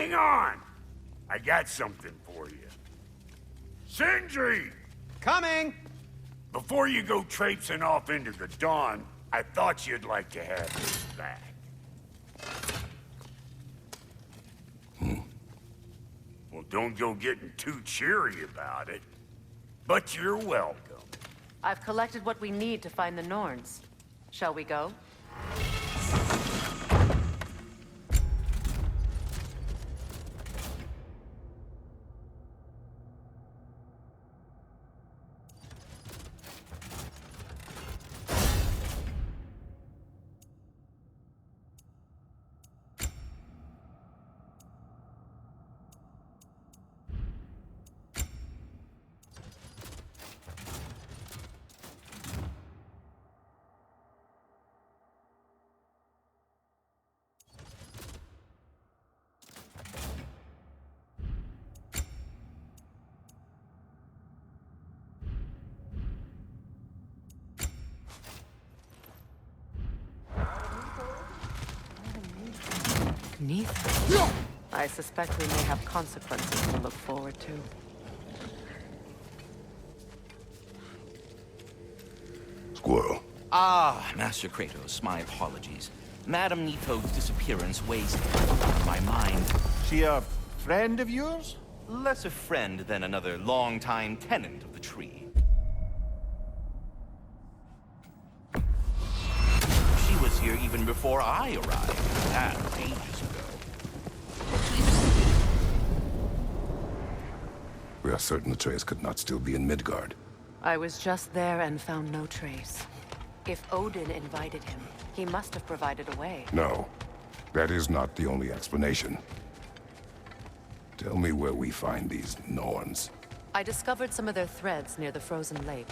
Hang on! I got something for you. Sindri! Coming! Before you go traipsing off into the dawn, I thought you'd like to have this back. Well, don't go getting too cheery about it. But you're welcome. I've collected what we need to find the Norns. Shall we go? Neither. I suspect we may have consequences to look forward to. Squirrel. Ah, Master Kratos, my apologies. Madame Nito's disappearance weighs on my mind. She a friend of yours? Less a friend than another longtime tenant of the tree. She was here even before I arrived. That was ages ago. We are certain the trace could not still be in Midgard. I was just there and found no trace. If Odin invited him, he must have provided a way. No, that is not the only explanation. Tell me where we find these Norns. I discovered some of their threads near the frozen lake.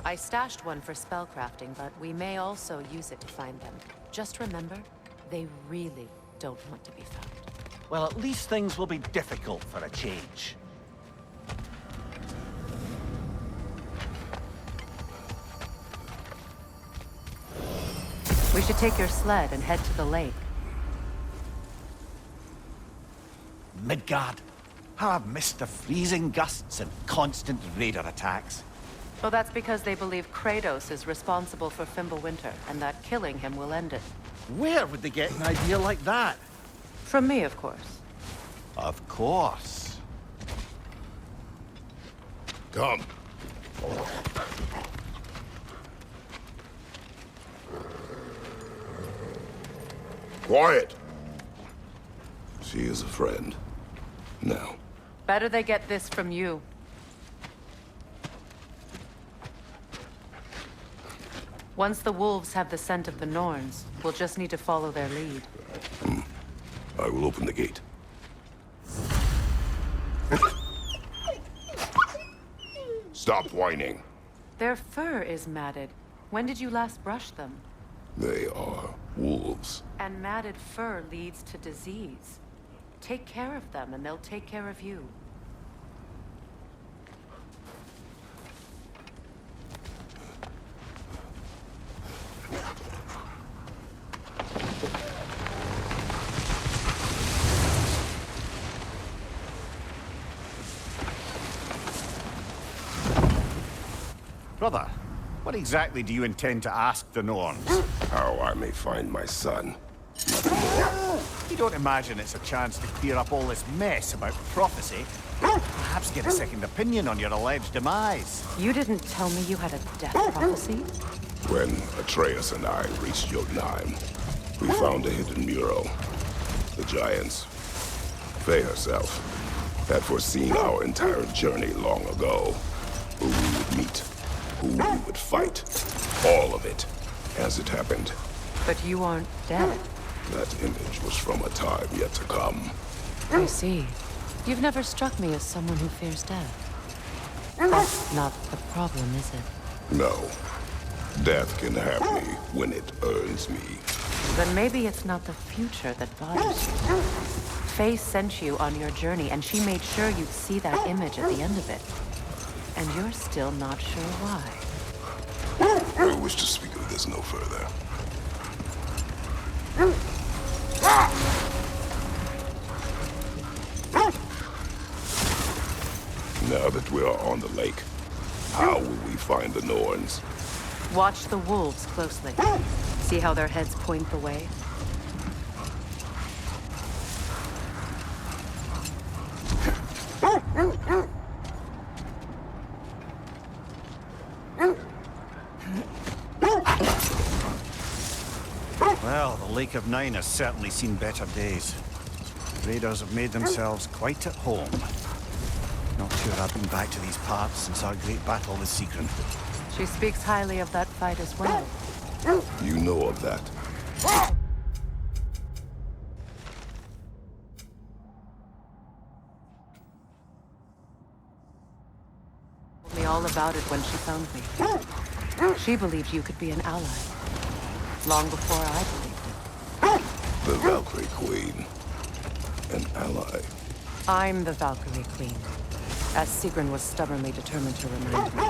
I stashed one for spellcrafting, but we may also use it to find them. Just remember, they really don't want to be found. Well, at least things will be difficult for a change. We should take your sled and head to the lake. Midgard. How I've missed the freezing gusts and constant raider attacks. Well, that's because they believe Kratos is responsible for Fimbulwinter, and that killing him will end it. Where would they get an idea like that? From me, of course. Of course. Come. Quiet! She is a friend. Now. Better they get this from you. Once the wolves have the scent of the Norns, we'll just need to follow their lead. I will open the gate. Stop whining. Their fur is matted. When did you last brush them? They are wolves. And matted fur leads to disease. Take care of them, and they'll take care of you. Brother, what exactly do you intend to ask the Norns? How I may find my son. Nothing more. You don't imagine it's a chance to clear up all this mess about prophecy? Perhaps get a second opinion on your alleged demise. You didn't tell me you had a death prophecy? When Atreus and I reached Jotunheim, we found a hidden mural. The giants, Faye herself, had foreseen our entire journey long ago. Who we would meet, who we would fight. All of it, as it happened. But you aren't dead. That image was from a time yet to come. I see. You've never struck me as someone who fears death. That's not the problem, is it? No. Death can have me when it earns me. Then maybe it's not the future that bothers you. Faye sent you on your journey, and she made sure you'd see that image at the end of it. And you're still not sure why. I wish to speak of this no further. we are on the lake, how will we find the Norns? Watch the wolves closely. See how their heads point the way? Well, the Lake of Nine has certainly seen better days. Raiders have made themselves quite at home. Not sure I've been back to these parts since our great battle with Sigrun. She speaks highly of that fight as well. You know of that. Told me all about it when she found me. She believed you could be an ally. Long before I believed it. The Valkyrie Queen. An ally. I'm the Valkyrie Queen, as Sigrun was stubbornly determined to remind me.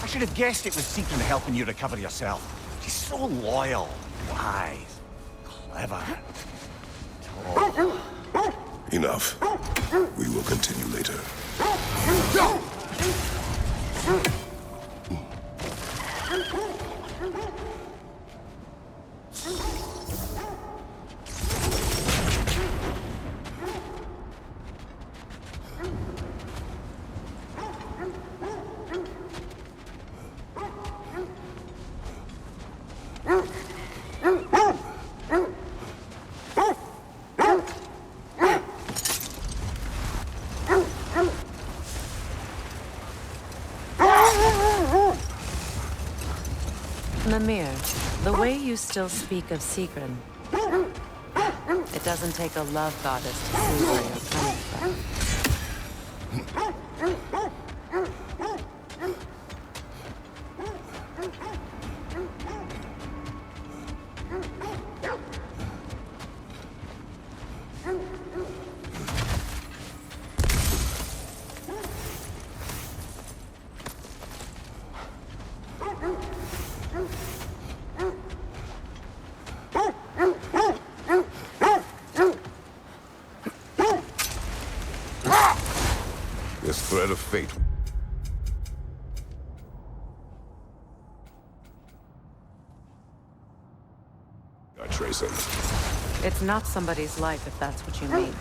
I should have guessed it was Sigrun helping you recover yourself. She's so loyal, wise, clever. Enough. We will continue later. Mimir, the way you still speak of Sigrun, it doesn't take a love goddess to see where you're coming from. This thread of fate. I trace him. It's not somebody's life, if that's what you mean.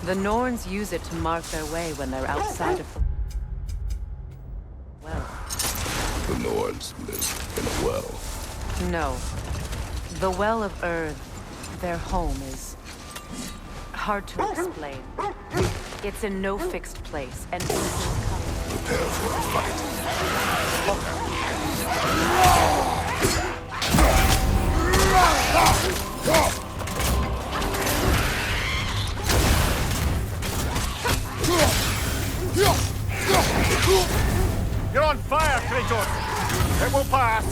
The Norns use it to mark their way when they're outside of the well. The Norns live in a well. No. The Well of Earth, their home, is hard to explain. It's in no fixed place, and people come. Prepare for a fight. You're on fire, Kratos! It will pass!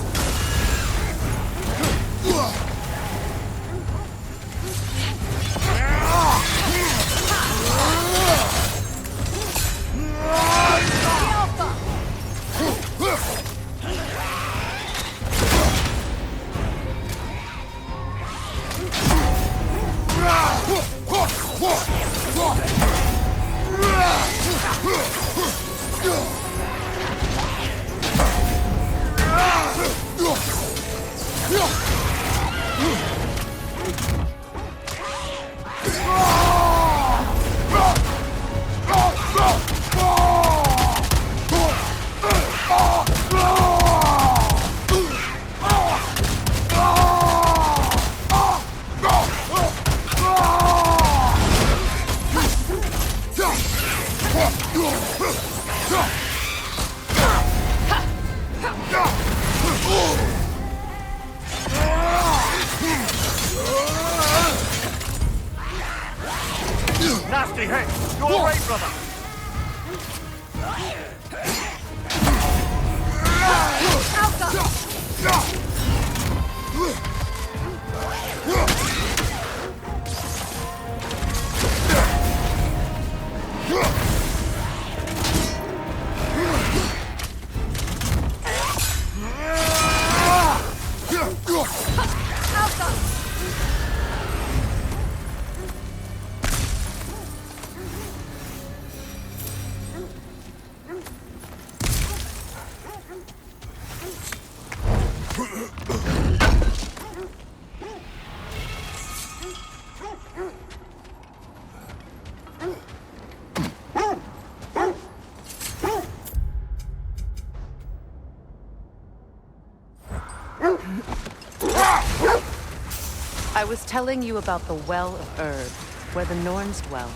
I was telling you about the Well of Erd, where the Norns dwell.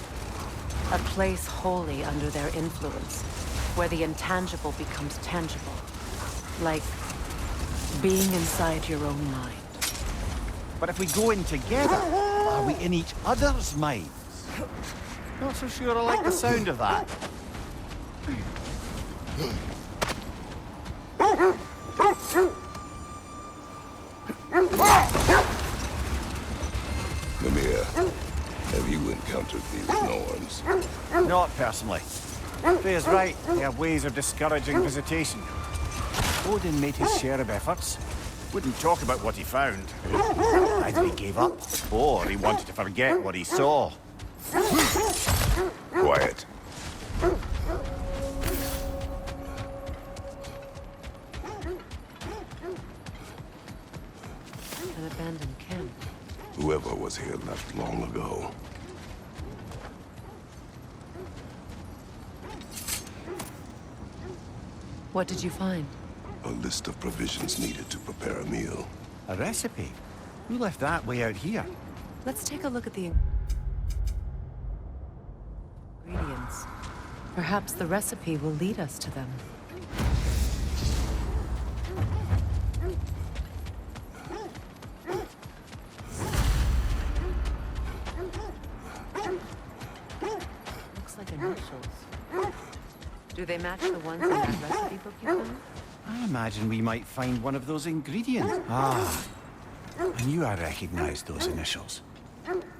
A place wholly under their influence, where the intangible becomes tangible. Like being inside your own mind. But if we go in together, are we in each other's minds? Not so sure I like the sound of that. Mimir, have you encountered these Norns? Not personally. Freya's right, they have ways of discouraging visitation. Odin made his share of efforts. Wouldn't talk about what he found. Either he gave up, or he wanted to forget what he saw. Quiet. An abandoned camp. Whoever was here left long ago. What did you find? A list of provisions needed to prepare a meal. A recipe? Who left that way out here? Let's take a look at the ingredients. Perhaps the recipe will lead us to them. Looks like initials. Do they match the ones in that recipe book you found? I imagine we might find one of those ingredients. Ah, I knew I recognized those initials.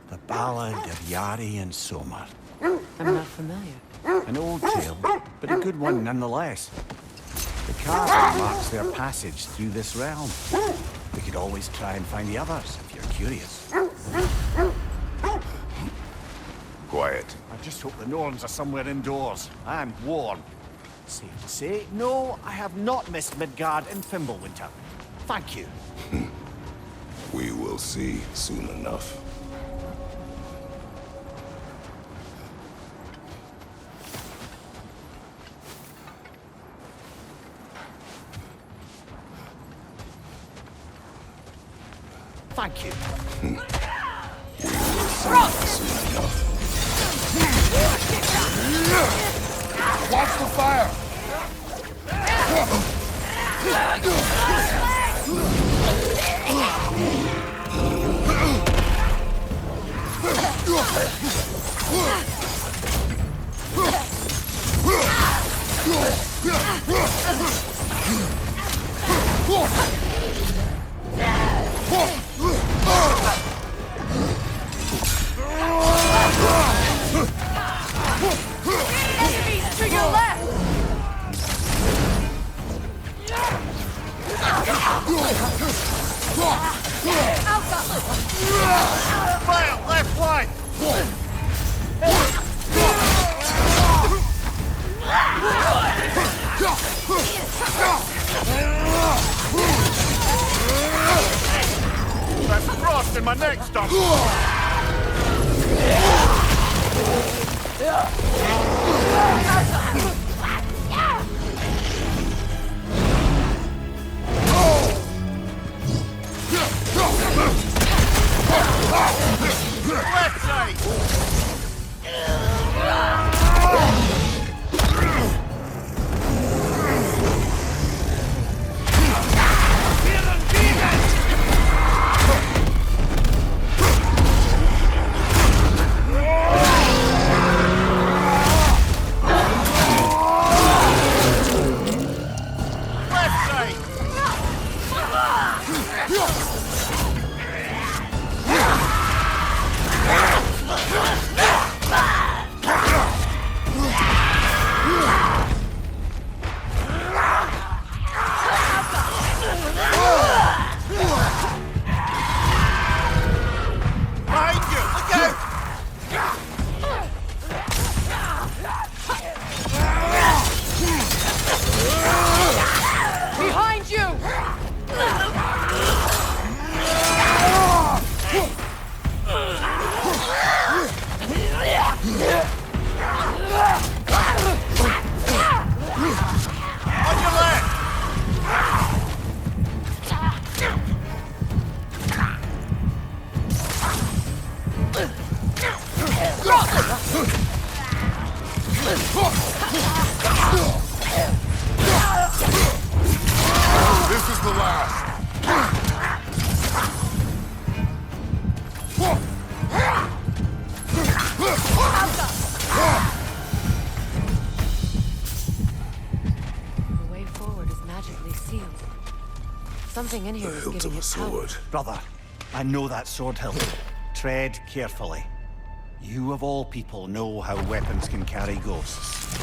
The Ballad of Yari and Somar. I'm not familiar. An old tale, but a good one nonetheless. The carving marks their passage through this realm. We could always try and find the others, if you're curious. Quiet. I just hope the Norns are somewhere indoors. I'm warm. Safe to say, no, I have not missed Midgard in Fimbulwinter. Thank you. We will see soon enough. Thank you. We will see soon enough. Watch the fire! Enemies to your left! Fire, left flank! That's frost in my neck, stop! Left side! perfectly sealed. Something in here The is hilt giving of a it power. sword. Brother, I know that sword hilt. Tread carefully. You of all people know how weapons can carry ghosts.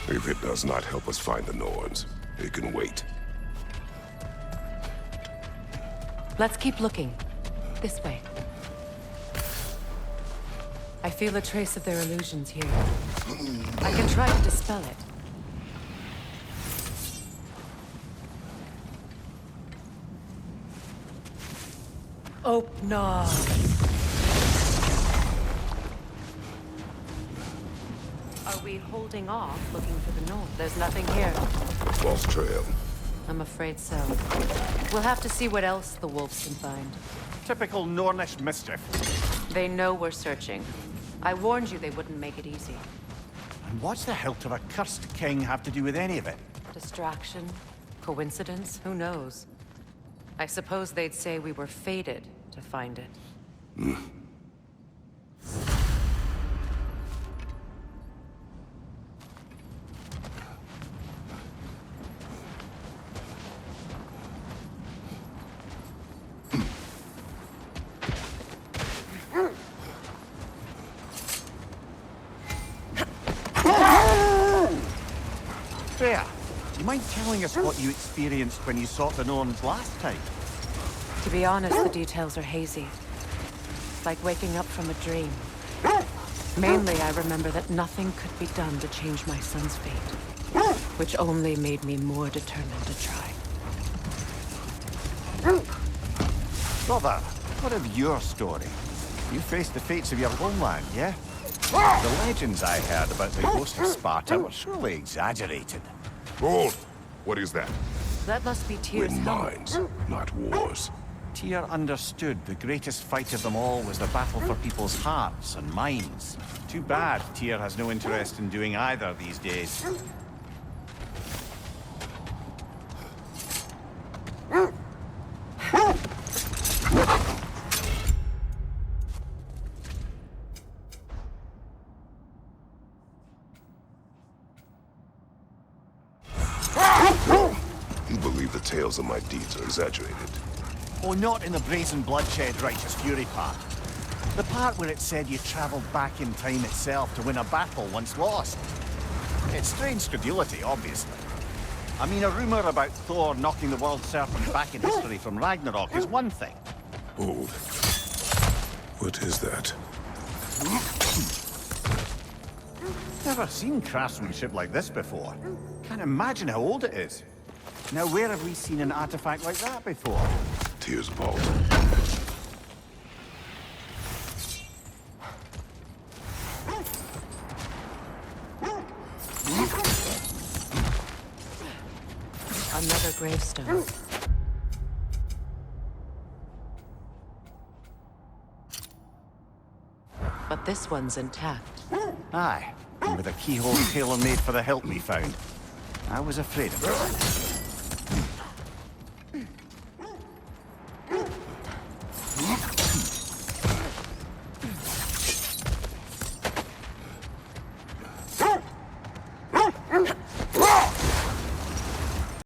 If it does not help us find the Norns, it can wait. Let's keep looking. This way. I feel a trace of their illusions here. I can try to dispel it. Opna. Are we holding off looking for the North? There's nothing here. A false trail. I'm afraid so. We'll have to see what else the wolves can find. Typical Nornish mischief. They know we're searching. I warned you they wouldn't make it easy. And what's the hilt of a cursed king have to do with any of it? Distraction? Coincidence? Who knows? I suppose they'd say we were fated to find it. Freya, do you mind telling us what you experienced when you sought the Norns last time? To be honest, the details are hazy. Like waking up from a dream. Mainly, I remember that nothing could be done to change my son's fate. Which only made me more determined to try. Brother, what of your story? You faced the fates of your homeland, yeah? The legends I heard about the ghost of Sparta were surely exaggerated. Hold! What is that? That must be We're Tyr's helmet. mines, not wars. Tyr understood the greatest fight of them all was the battle for people's hearts and minds. Too bad Tyr has no interest in doing either these days. You believe the tales of my deeds are exaggerated. Oh, not in the brazen bloodshed righteous fury part. The part where it said you traveled back in time itself to win a battle once lost. It's strange credulity, obviously. I mean, a rumor about Thor knocking the world serpent back in history from Ragnarok is one thing. Hold. What is that? Never seen craftsmanship like this before. Can't imagine how old it is. Now, where have we seen an artifact like that before? Tyr's vault. Another gravestone. But this one's intact. Aye, and with a keyhole tailor-made for the hilt we found. I was afraid of it.